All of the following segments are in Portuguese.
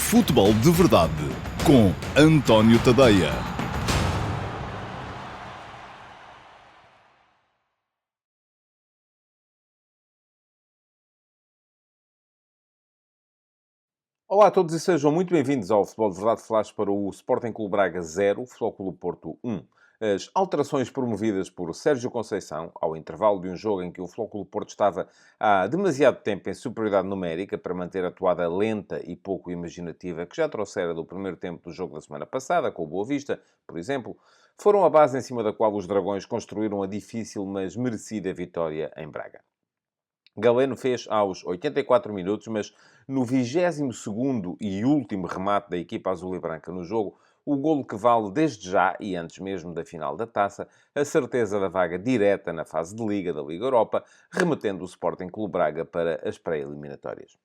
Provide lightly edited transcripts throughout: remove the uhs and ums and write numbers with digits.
Futebol de Verdade com António Tadeia. Olá a todos e sejam muito bem-vindos ao Futebol de Verdade Flash para o Sporting Clube Braga 0, Futebol Clube Porto 1. As alterações promovidas por Sérgio Conceição, ao intervalo de um jogo em que o Futebol Clube Porto estava há demasiado tempo em superioridade numérica para manter a toada lenta e pouco imaginativa que já trouxera do primeiro tempo do jogo da semana passada, com o Boa Vista, por exemplo, foram a base em cima da qual os Dragões construíram a difícil, mas merecida vitória em Braga. Galeno fez aos 84 minutos, mas no 22º e último remate da equipa azul e branca no jogo, o golo que vale desde já, e antes mesmo da final da Taça, a certeza da vaga direta na fase de Liga da Liga Europa, remetendo o Sporting Clube Braga para as pré-eliminatórias.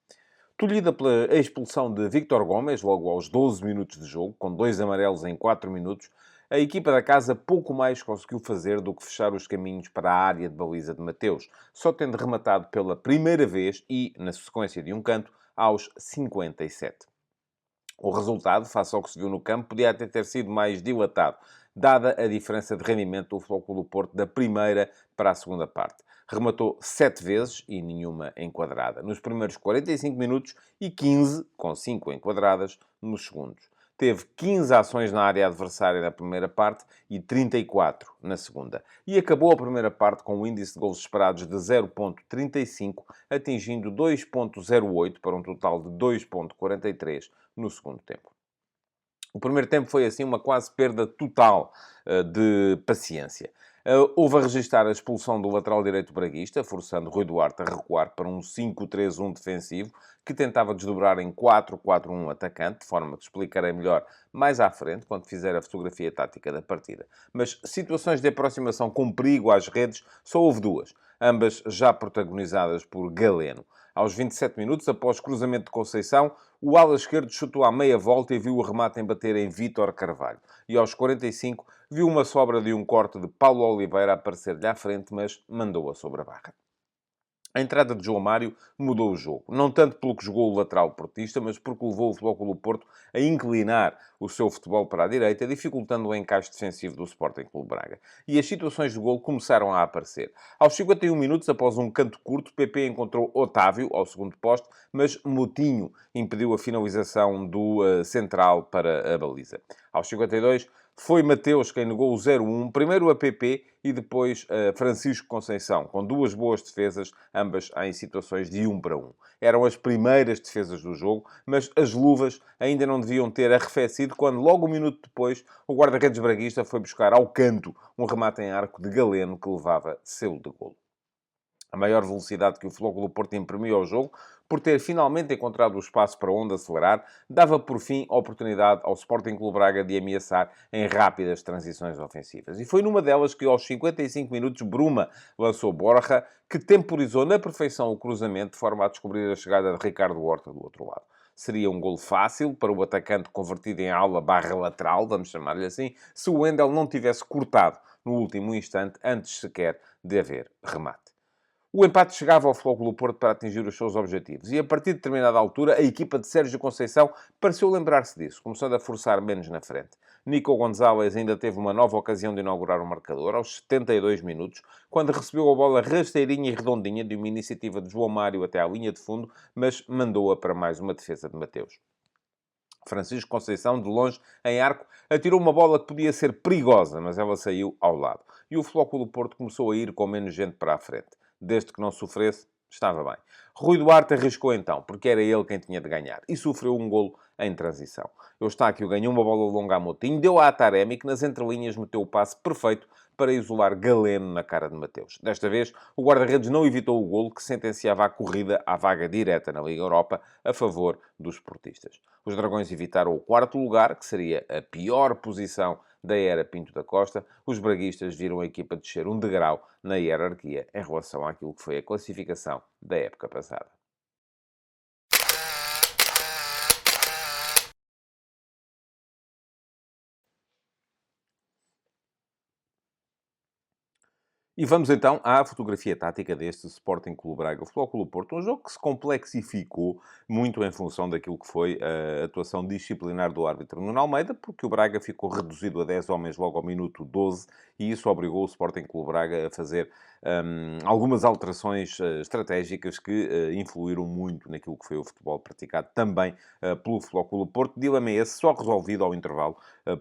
Tolhida pela expulsão de Víctor Gomes, logo aos 12 minutos de jogo, com 2 amarelos em 4 minutos, a equipa da casa pouco mais conseguiu fazer do que fechar os caminhos para a área de baliza de Mateus, só tendo rematado pela primeira vez e, na sequência de um canto, aos 57. O resultado, face ao que se viu no campo, podia até ter sido mais dilatado, dada a diferença de rendimento do Futebol Clube do Porto da primeira para a segunda parte. Rematou 7 vezes e nenhuma enquadrada nos primeiros 45 minutos e 15, com 5 enquadradas, nos segundos. Teve 15 ações na área adversária na primeira parte e 34 na segunda. E acabou a primeira parte com um índice de gols esperados de 0,35, atingindo 2,08 para um total de 2,43 no segundo tempo. O primeiro tempo foi, assim, uma quase perda total de paciência. Houve a registrar a expulsão do lateral direito braguista, forçando Rui Duarte a recuar para um 5-3-1 defensivo, que tentava desdobrar em 4-4-1 atacante, de forma que explicarei melhor mais à frente, quando fizer a fotografia tática da partida. Mas situações de aproximação com perigo às redes, só houve duas, ambas já protagonizadas por Galeno. Aos 27 minutos, após cruzamento de Conceição, o ala esquerdo chutou à meia volta e viu o remate embater em Vítor Carvalho. E aos 45, viu uma sobra de um corte de Paulo Oliveira aparecer-lhe à frente, mas mandou-a sobre a barra. A entrada de João Mário mudou o jogo. Não tanto pelo que jogou o lateral portista, mas porque levou o Futebol Clube do Porto a inclinar o seu futebol para a direita, dificultando o encaixe defensivo do Sporting Clube Braga. E as situações de golo começaram a aparecer. Aos 51 minutos, após um canto curto, PP encontrou Otávio ao segundo poste, mas Moutinho impediu a finalização do central para a baliza. Aos 52, foi Mateus quem negou o 0-1, primeiro a PP e depois a Francisco Conceição, com duas boas defesas, ambas em situações de 1 para 1. Eram as primeiras defesas do jogo, mas as luvas ainda não deviam ter arrefecido quando, logo um minuto depois, o guarda-redes braguista foi buscar ao canto um remate em arco de Galeno que levava selo de golo. A maior velocidade que o Futebol Clube do Porto imprimiu ao jogo, por ter finalmente encontrado o espaço para onde acelerar, dava por fim a oportunidade ao Sporting Clube Braga de ameaçar em rápidas transições ofensivas. E foi numa delas que, aos 55 minutos, Bruma lançou Borja, que temporizou na perfeição o cruzamento, de forma a descobrir a chegada de Ricardo Horta do outro lado. Seria um golo fácil para o atacante convertido em aula barra lateral, vamos chamar-lhe assim, se o Wendel não tivesse cortado no último instante, antes sequer de haver remate. O empate chegava ao Futebol Clube do Porto para atingir os seus objetivos. E a partir de determinada altura, a equipa de Sérgio Conceição pareceu lembrar-se disso, começando a forçar menos na frente. Nico Gonzalez ainda teve uma nova ocasião de inaugurar o marcador, aos 72 minutos, quando recebeu a bola rasteirinha e redondinha de uma iniciativa de João Mário até à linha de fundo, mas mandou-a para mais uma defesa de Mateus. Francisco Conceição, de longe, em arco, atirou uma bola que podia ser perigosa, mas ela saiu ao lado. E o Futebol Clube do Porto começou a ir com menos gente para a frente. Desde que não sofresse, estava bem. Rui Duarte arriscou então, porque era ele quem tinha de ganhar. E sofreu um golo em transição. Eustáquio ganhou uma bola longa a Moutinho, deu a Taremi, que nas entrelinhas meteu o passe perfeito para isolar Galeno na cara de Mateus. Desta vez, o guarda-redes não evitou o golo que sentenciava a corrida à vaga direta na Liga Europa a favor dos portistas. Os Dragões evitaram o quarto lugar, que seria a pior posição da era Pinto da Costa. Os braguistas viram a equipa descer um degrau na hierarquia em relação àquilo que foi a classificação da época passada. E vamos então à fotografia tática deste Sporting Clube Braga Futebol Clube Porto. Um jogo que se complexificou muito em função daquilo que foi a atuação disciplinar do árbitro Nuno Almeida, porque o Braga ficou reduzido a 10 homens logo ao minuto 12 e isso obrigou o Sporting Clube Braga a fazer algumas alterações estratégicas que influíram muito naquilo que foi o futebol praticado também pelo Futebol Clube Porto. Dilema esse, só resolvido ao intervalo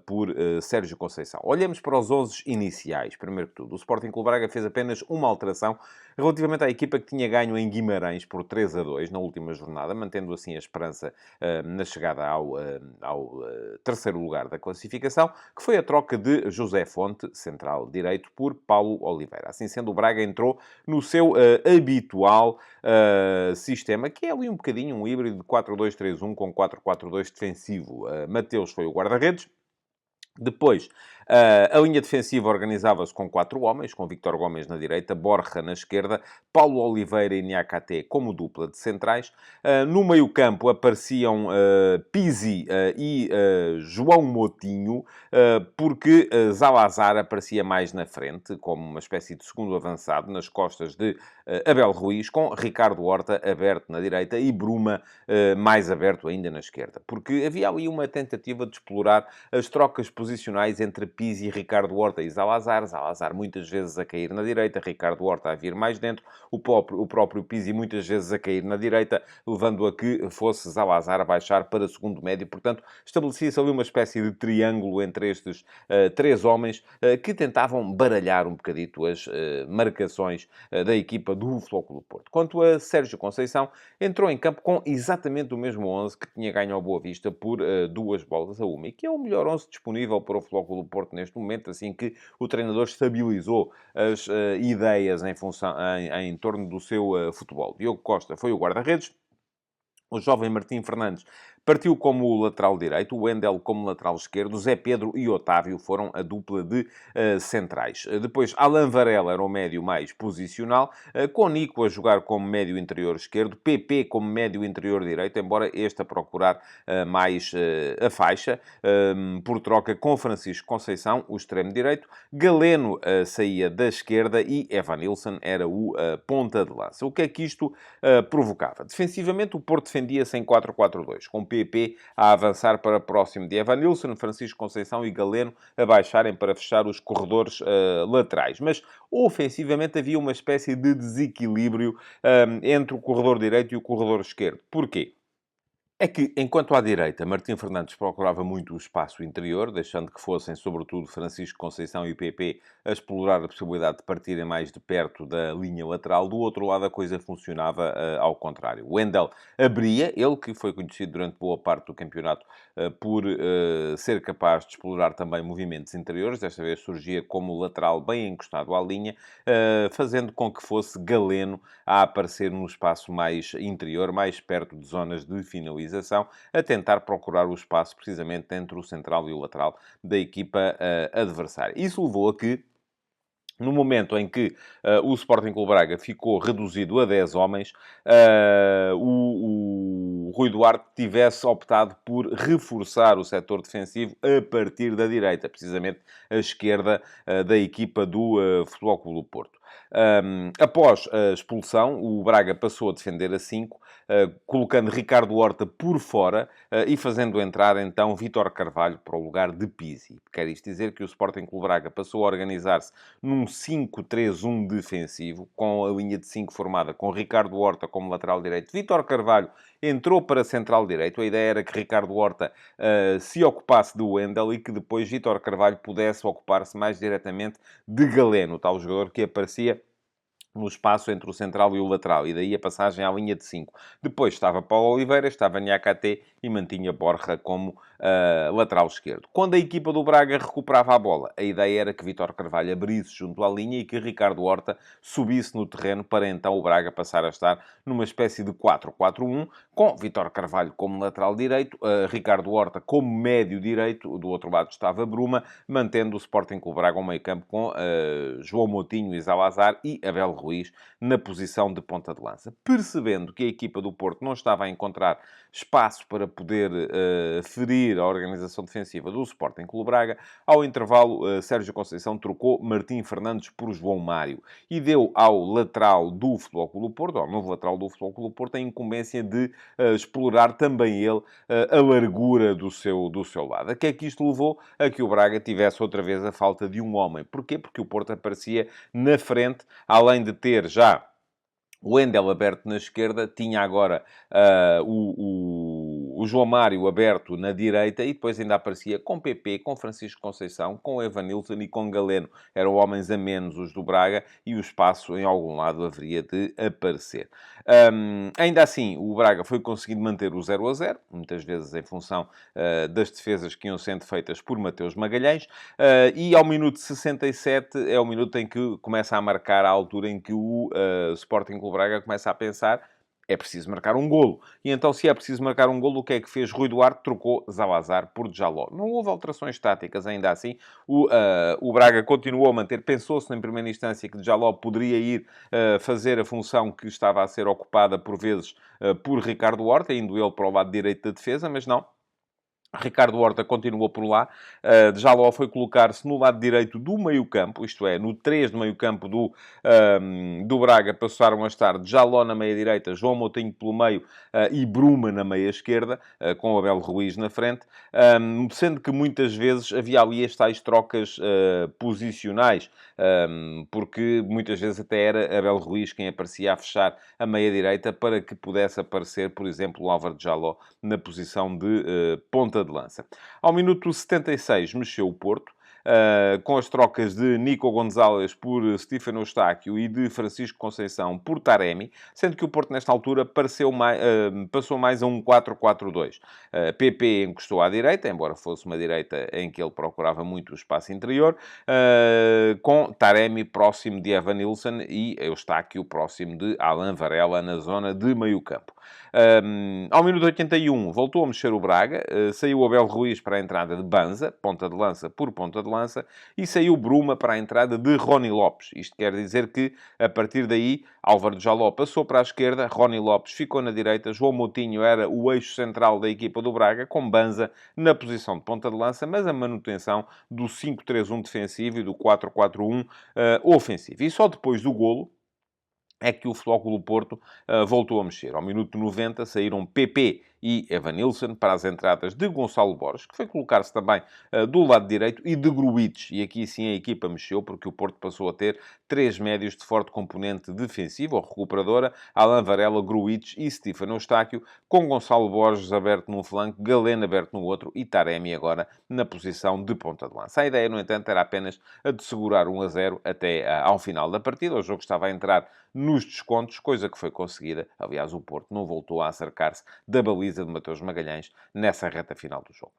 por Sérgio Conceição. Olhemos para os 11 iniciais, primeiro que tudo. O Sporting Clube Braga fez apenas uma alteração relativamente à equipa que tinha ganho em Guimarães por 3-2 na última jornada, mantendo assim a esperança na chegada ao terceiro lugar da classificação, que foi a troca de José Fonte, central direito, por Paulo Oliveira. Assim sendo, o Braga entrou no seu habitual sistema, que é ali um bocadinho um híbrido de 4-2-3-1 com 4-4-2 defensivo. Mateus foi o guarda-redes. Depois, a linha defensiva organizava-se com 4 homens, com Víctor Gomes na direita, Borja na esquerda, Paulo Oliveira e Niakate como dupla de centrais. No meio-campo apareciam Pizzi e João Moutinho, porque Zalazar aparecia mais na frente, como uma espécie de segundo avançado, nas costas de Abel Ruiz, com Ricardo Horta aberto na direita e Bruma mais aberto ainda na esquerda. Porque havia ali uma tentativa de explorar as trocas posicionais entre Pizzi, Ricardo Horta e Zalazar. Zalazar muitas vezes a cair na direita, Ricardo Horta a vir mais dentro, o próprio Pizzi muitas vezes a cair na direita, levando a que fosse Zalazar a baixar para segundo médio. Portanto, estabelecia-se ali uma espécie de triângulo entre estes três homens que tentavam baralhar um bocadito as marcações da equipa do Futebol Clube do Porto. Quanto a Sérgio Conceição, entrou em campo com exatamente o mesmo 11 que tinha ganho ao Boa Vista por 2-1, e que é o melhor 11 disponível para o Futebol Clube do Porto neste momento, assim que o treinador estabilizou as ideias em torno do seu futebol. Diogo Costa foi o guarda-redes. O jovem Martim Fernandes partiu como lateral direito, o Wendel como lateral esquerdo, Zé Pedro e Otávio foram a dupla de centrais. Depois, Alan Varela era o médio mais posicional, com Nico a jogar como médio interior esquerdo, PP como médio interior direito, embora este a procurar mais a faixa, por troca com Francisco Conceição, o extremo direito, Galeno saía da esquerda e Evanilson era o ponta de lança. O que é que isto provocava? Defensivamente, o Porto defendia-se em 4-4-2, com PP a avançar para próximo de Evanilson, Francisco Conceição e Galeno a baixarem para fechar os corredores laterais. Mas, ofensivamente, havia uma espécie de desequilíbrio entre o corredor direito e o corredor esquerdo. Porquê? É que, enquanto à direita, Martim Fernandes procurava muito o espaço interior, deixando que fossem, sobretudo, Francisco Conceição e PP a explorar a possibilidade de partirem mais de perto da linha lateral. Do outro lado, a coisa funcionava ao contrário. O Wendel abria, ele que foi conhecido durante boa parte do campeonato por ser capaz de explorar também movimentos interiores. Desta vez surgia como lateral bem encostado à linha, fazendo com que fosse Galeno a aparecer no espaço mais interior, mais perto de zonas de finalização, a tentar procurar o espaço precisamente entre o central e o lateral da equipa adversária. Isso levou a que, no momento em que o Sporting Clube Braga ficou reduzido a 10 homens, o Rui Duarte tivesse optado por reforçar o setor defensivo a partir da direita, precisamente a esquerda da equipa do Futebol Clube do Porto. Após a expulsão, o Braga passou a defender a 5, colocando Ricardo Horta por fora e fazendo entrar, então, Vítor Carvalho para o lugar de Pizzi. Quer isto dizer que o Sporting Clube Braga passou a organizar-se num 5-3-1 defensivo, com a linha de 5 formada com Ricardo Horta como lateral direito. Vítor Carvalho entrou para central direito. A ideia era que Ricardo Horta se ocupasse do Wendel e que depois Vítor Carvalho pudesse ocupar-se mais diretamente de Galeno, tal jogador que aparecia no espaço entre o central e o lateral, e daí a passagem à linha de 5. Depois estava Paulo Oliveira, estava Niakate e mantinha Borja como lateral esquerdo. Quando a equipa do Braga recuperava a bola, a ideia era que Vítor Carvalho abrisse junto à linha e que Ricardo Horta subisse no terreno para então o Braga passar a estar numa espécie de 4-4-1, com Vítor Carvalho como lateral direito, Ricardo Horta como médio direito, do outro lado estava Bruma, mantendo o Sporting Clube Braga ao meio campo com João Moutinho e Zalazar e Abel Ruiz na posição de ponta de lança. Percebendo que a equipa do Porto não estava a encontrar espaço para poder ferir a organização defensiva do Sporting Clube Braga. Ao intervalo, Sérgio Conceição trocou Martim Fernandes por João Mário e deu ao lateral do Futebol Clube do Porto, ao novo lateral do Futebol Clube do Porto, a incumbência de explorar também ele a largura do seu lado. A que é que isto levou? A que o Braga tivesse outra vez a falta de um homem. Porquê? Porque o Porto aparecia na frente, além de ter já o Wendel aberto na esquerda, tinha agora o João Mário aberto na direita e depois ainda aparecia com PP, com Francisco Conceição, com Evanilson e com Galeno. Eram homens a menos os do Braga e o espaço em algum lado haveria de aparecer. Ainda assim, o Braga foi conseguindo manter o 0-0, muitas vezes em função das defesas que iam sendo feitas por Mateus Magalhães, e ao minuto 67 é o minuto em que começa a marcar a altura em que o Sporting Clube Braga começa a pensar: é preciso marcar um golo. E então, se é preciso marcar um golo, o que é que fez Rui Duarte? Trocou Zalazar por Djaló. Não houve alterações táticas, ainda assim. O Braga continuou a manter. Pensou-se, em primeira instância, que Djaló poderia ir fazer a função que estava a ser ocupada, por vezes, por Ricardo Horta, indo ele para o lado direito da defesa, mas não. Ricardo Horta continuou por lá. Djaló foi colocar-se no lado direito do meio-campo, isto é, no 3 do meio-campo do Braga passaram a estar Djaló na meia-direita, João Moutinho pelo meio e Bruma na meia-esquerda, com o Abel Ruiz na frente, sendo que muitas vezes havia ali as tais trocas posicionais, porque muitas vezes até era Abel Ruiz quem aparecia a fechar a meia-direita para que pudesse aparecer, por exemplo, o Álvaro Djaló na posição de ponta de lança. Ao minuto 76 mexeu o Porto, com as trocas de Nico Gonzalez por Stefano Eustáquio e de Francisco Conceição por Taremi, sendo que o Porto, nesta altura, passou mais a um 4-4-2. PP encostou à direita, embora fosse uma direita em que ele procurava muito o espaço interior, com Taremi próximo de Evanilson e Eustáquio próximo de Alain Varela na zona de meio-campo. Ao minuto 81 voltou a mexer o Braga, saiu o Abel Ruiz para a entrada de Banza, ponta de lança por ponta de lança, e saiu Bruma para a entrada de Rony Lopes. Isto quer dizer que, a partir daí, Álvaro Djaló passou para a esquerda, Rony Lopes ficou na direita, João Moutinho era o eixo central da equipa do Braga, com Banza na posição de ponta de lança, mas a manutenção do 5-3-1 defensivo e do 4-4-1 ofensivo. E só depois do golo é que o Futebol Clube do Porto voltou a mexer. Ao minuto 90 saíram PP e Evanilson para as entradas de Gonçalo Borges, que foi colocar-se também do lado direito, e de Gruitch. E aqui sim a equipa mexeu, porque o Porto passou a ter 3 médios de forte componente defensivo, ou recuperadora: Alain Varela, Gruitch e Stefano Eustáquio, com Gonçalo Borges aberto num flanco, Galeno aberto no outro e Taremi agora na posição de ponta de lança. A ideia, no entanto, era apenas a de segurar 1-0 até ao final da partida. O jogo estava a entrar nos descontos, coisa que foi conseguida. Aliás, o Porto não voltou a acercar-se da baliza de Mateus Magalhães nessa reta final do jogo.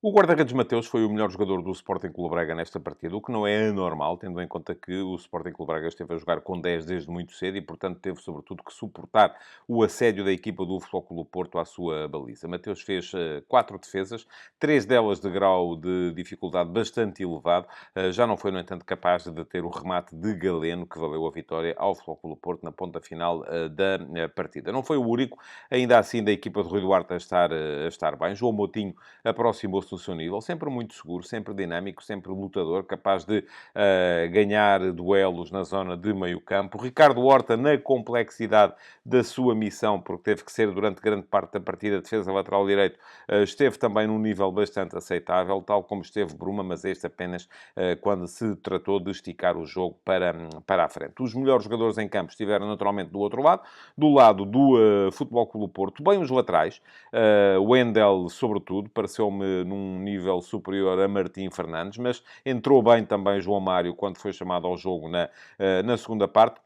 O guarda-redes Mateus foi o melhor jogador do Sporting Clube Braga nesta partida, o que não é anormal, tendo em conta que o Sporting Clube Braga esteve a jogar com 10 desde muito cedo e, portanto, teve sobretudo que suportar o assédio da equipa do Futebol Clube Porto à sua baliza. Mateus fez 4 defesas, 3 delas de grau de dificuldade bastante elevado. Já não foi, no entanto, capaz de ter o remate de Galeno, que valeu a vitória ao Futebol Clube Porto na ponta final da partida. Não foi o único, ainda assim, da equipa de Rui Duarte a estar bem. João Moutinho aproximou-se do seu nível, sempre muito seguro, sempre dinâmico, sempre lutador, capaz de ganhar duelos na zona de meio campo. Ricardo Horta, na complexidade da sua missão, porque teve que ser durante grande parte da partida defesa lateral direito, esteve também num nível bastante aceitável, tal como esteve Bruma, mas este apenas quando se tratou de esticar o jogo para a frente. Os melhores jogadores em campo estiveram naturalmente do outro lado, do lado do Futebol Clube do Porto, bem os laterais. O Wendel, sobretudo, pareceu-me num nível superior a Martim Fernandes, mas entrou bem também João Mário quando foi chamado ao jogo na segunda parte.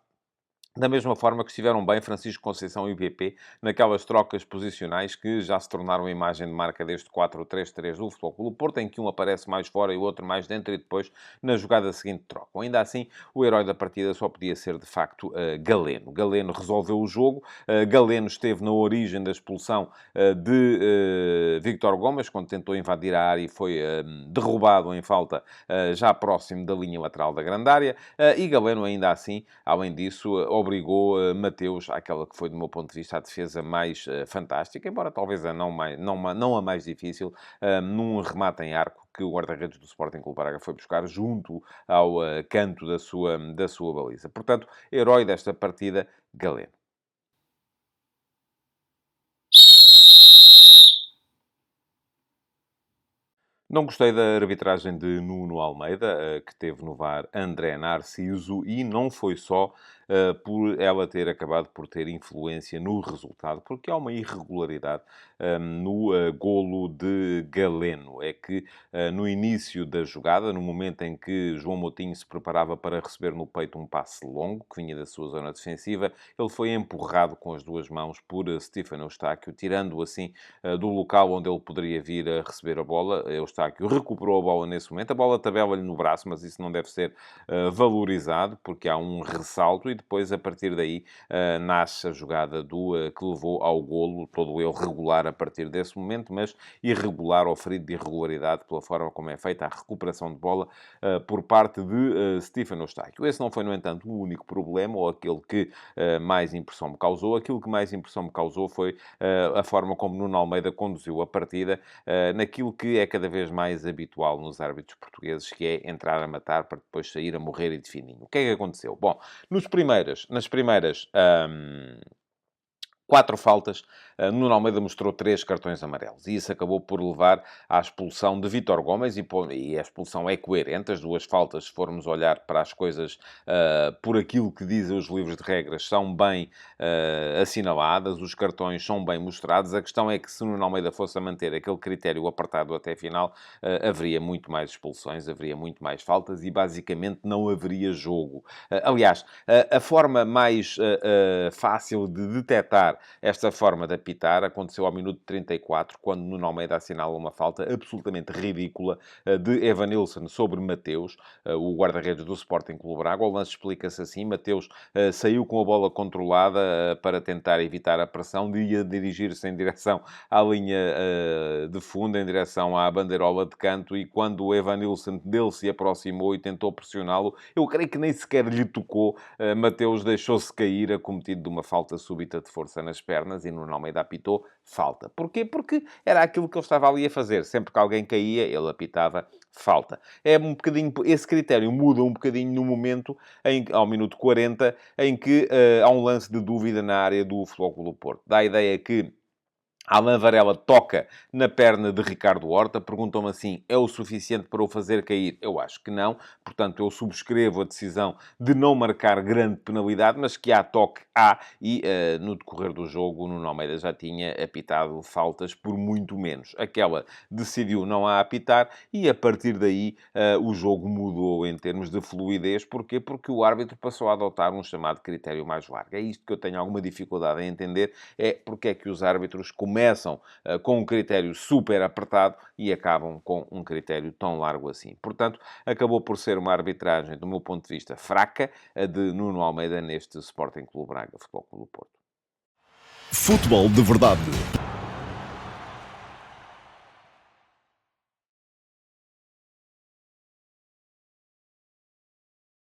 Da mesma forma que estiveram bem Francisco Conceição e o PP naquelas trocas posicionais que já se tornaram a imagem de marca deste 4-3-3 do Futebol Clube do Porto, em que um aparece mais fora e o outro mais dentro e depois, na jogada seguinte, trocam. Ainda assim, o herói da partida só podia ser, de facto, Galeno. Galeno resolveu o jogo. Galeno esteve na origem da expulsão de Víctor Gomes, quando tentou invadir a área e foi derrubado em falta já próximo da linha lateral da grande área. E Galeno, ainda assim, além disso, obrigou Mateus àquela que foi, do meu ponto de vista, a defesa mais fantástica, embora talvez não a mais difícil, num remate em arco que o guarda-redes do Sporting Clube Braga foi buscar junto ao canto da sua baliza. Portanto, herói desta partida, Galeno. Não gostei da arbitragem de Nuno Almeida, que teve no VAR André Narciso, e não foi só por ela ter acabado por ter influência no resultado, porque há uma irregularidade no golo de Galeno. É que no início da jogada, no momento em que João Moutinho se preparava para receber no peito um passe longo, que vinha da sua zona defensiva, ele foi empurrado com as duas mãos por Stefano Eustáquio, tirando-o assim do local onde ele poderia vir a receber a bola. Eustáquio recuperou a bola nesse momento. A bola tabela-lhe no braço, mas isso não deve ser valorizado, porque há um ressalto e depois, a partir daí, nasce a jogada que levou ao golo, todo ele regular a partir desse momento, mas irregular ou ferido de irregularidade pela forma como é feita a recuperação de bola por parte de Stefano Eustáquio. Esse não foi, no entanto, o único problema, ou aquele que mais impressão me causou. Aquilo que mais impressão me causou foi a forma como Nuno Almeida conduziu a partida naquilo que é cada vez mais habitual nos árbitros portugueses, que é entrar a matar para depois sair a morrer e de fininho. O que é que aconteceu? Bom, nas primeiras 4 faltas, Nuno Almeida mostrou 3 cartões amarelos. E isso acabou por levar à expulsão de Vítor Gomes, e a expulsão é coerente. As 2 faltas, se formos olhar para as coisas por aquilo que dizem os livros de regras, são bem assinaladas, os cartões são bem mostrados. A questão é que, se Nuno Almeida fosse a manter aquele critério apertado até a final, haveria muito mais expulsões, haveria muito mais faltas e, basicamente, não haveria jogo. Aliás, a forma mais fácil de detectar esta forma de apitar aconteceu ao minuto 34, quando Nuno Almeida assinala uma falta absolutamente ridícula de Evanilson sobre Mateus, o guarda-redes do Sporting Clube Braga. O lance explica-se assim: Mateus saiu com a bola controlada para tentar evitar a pressão, ia dirigir-se em direção à linha de fundo, em direção à bandeirola de canto, e quando o Evanilson dele se aproximou e tentou pressioná-lo, eu creio que nem sequer lhe tocou, Mateus deixou-se cair, acometido de uma falta súbita de força nas pernas, e Nuno Almeida apitou falta. Porquê? Porque era aquilo que ele estava ali a fazer. Sempre que alguém caía, ele apitava falta. É um bocadinho, esse critério muda um bocadinho no momento, ao minuto 40, em que há um lance de dúvida na área do Futebol Clube do Porto. Dá a ideia que Alain Varela toca na perna de Ricardo Horta. Perguntam-me assim: é o suficiente para o fazer cair? Eu acho que não. Portanto, eu subscrevo a decisão de não marcar grande penalidade, mas que há toque, há. E no decorrer do jogo, o Nuno Almeida já tinha apitado faltas por muito menos. Aquela decidiu não a apitar e, a partir daí, o jogo mudou em termos de fluidez. Porquê? Porque o árbitro passou a adotar um chamado critério mais largo. É isto que eu tenho alguma dificuldade em entender, é porque é que os árbitros começam com um critério super apertado e acabam com um critério tão largo assim. Portanto, acabou por ser uma arbitragem, do meu ponto de vista, fraca, a de Nuno Almeida neste Sporting Clube Braga Futebol Clube do Porto. Futebol de verdade